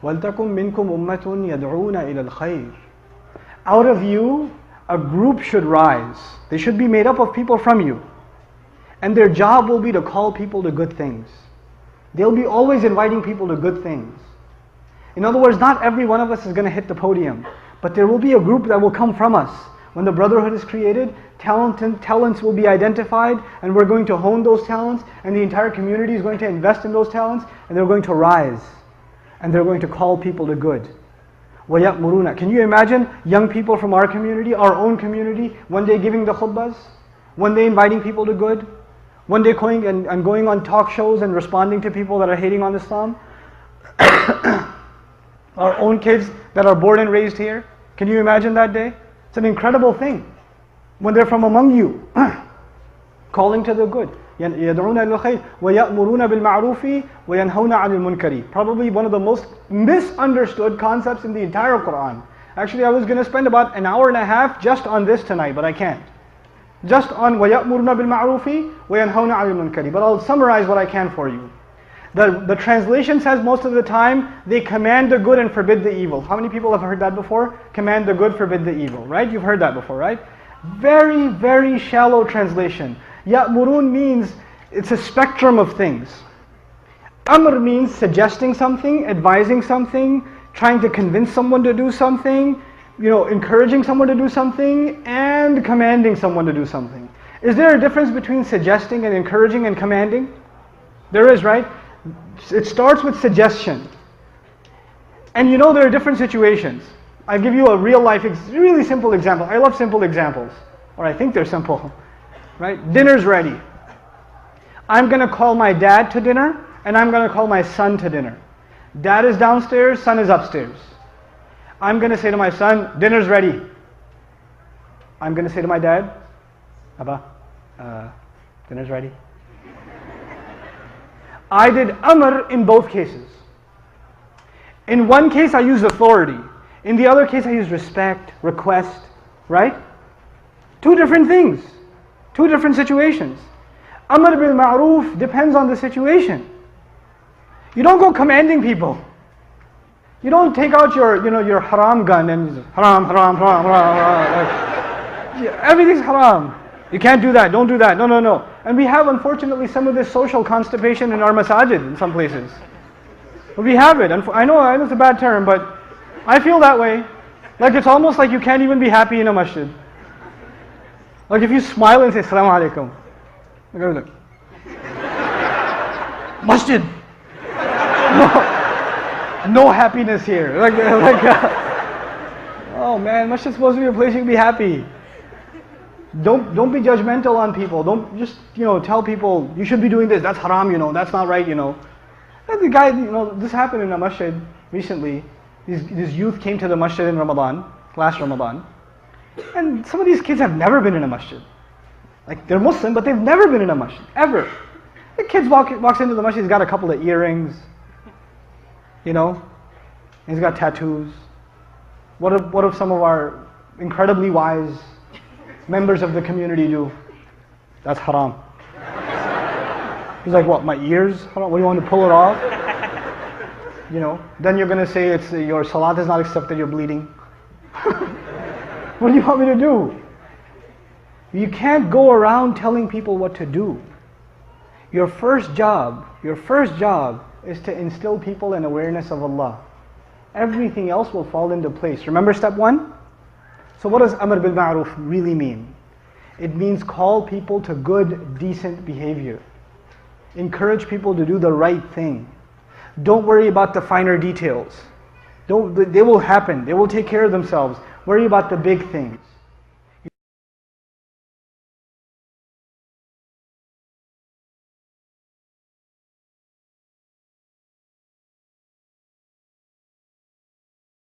وَلْتَكُمْ مِنْكُمْ أُمَّةٌ يَدْعُونَ إِلَى الْخَيْرِ. Out of you, a group should rise. They should be made up of people from you. And their job will be to call people to good things. They'll be always inviting people to good things. In other words, not every one of us is going to hit the podium, but there will be a group that will come from us. When the brotherhood is created, talents will be identified, and we're going to hone those talents, and the entire community is going to invest in those talents, and they're going to rise, and they're going to call people to good. وَيَأْمُرُونَ. Can you imagine young people from our community, our own community, one day giving the khutbahs, one day inviting people to good, one day going and going on talk shows and responding to people that are hating on Islam? Our own kids that are born and raised here. Can you imagine that day? It's an incredible thing. When they're from among you, calling to the good. يَدْعُونَ إِلَى الْخَيْرِ وَيَأْمُرُونَ بِالْمَعْرُوفِ وَيَنْهَوْنَ عَنِ الْمُنْكَرِ. Probably one of the most misunderstood concepts in the entire Quran. Actually, I was going to spend about an hour and a half just on this tonight, but I can't. Just on وَيَأْمُرُونَ بِالْمَعْرُوفِ وَيَنْهَوْنَ عَنِ الْمُنْكَرِ. But I'll summarize what I can for you. The translation says most of the time, they command the good and forbid the evil. How many people have heard that before? Command the good, forbid the evil, right? You've heard that before, right? Very, very shallow translation. Ya'murun means, it's a spectrum of things. Amr means suggesting something, advising something, trying to convince someone to do something, encouraging someone to do something, and commanding someone to do something. Is there a difference between suggesting and encouraging and commanding? There is, right? It starts with suggestion. And there are different situations. I'll give you a real life, really simple example. I love simple examples. Or I think they're simple. Right? Dinner's ready. I'm going to call my dad to dinner, and I'm going to call my son to dinner. Dad is downstairs, son is upstairs. I'm going to say to my son, dinner's ready. I'm going to say to my dad, Abba, dinner's ready. I did amr in both cases. In one case I used authority. In the other case I used respect, request, right? Two different things. Two different situations. Amr bil ma'roof depends on the situation. You don't go commanding people. You don't take out your haram gun and haram, haram, haram, haram. Everything's haram. You can't do that, don't do that, no. And we have, unfortunately, some of this social constipation in our masajid in some places. But we have it. I know it's a bad term, but I feel that way. Like it's almost like you can't even be happy in a masjid. Like if you smile and say, Assalamu alaikum. Look. Masjid. No happiness here. Oh man, masjid is supposed to be a place you can be happy. Don't be judgmental on people. Don't just tell people you should be doing this. That's haram. That's not right. And the guy, this happened in a masjid recently. These youth came to the masjid in Ramadan, last Ramadan, and some of these kids have never been in a masjid. Like they're Muslim, but they've never been in a masjid ever. The kid walks into the masjid. He's got a couple of earrings. He's got tattoos. What if some of our incredibly wise members of the community do? That's haram. He's like, what, my ears? What do you want to pull it off? Then you're going to say your salat is not accepted, you're bleeding. What do you want me to do? You can't go around telling people what to do. Your first job is to instill people in awareness of Allah. Everything else will fall into place. Remember step 1? So what does Amr bil Ma'ruf really mean? It means call people to good, decent behavior. Encourage people to do the right thing. Don't worry about the finer details. They will happen. They will take care of themselves. Worry about the big things.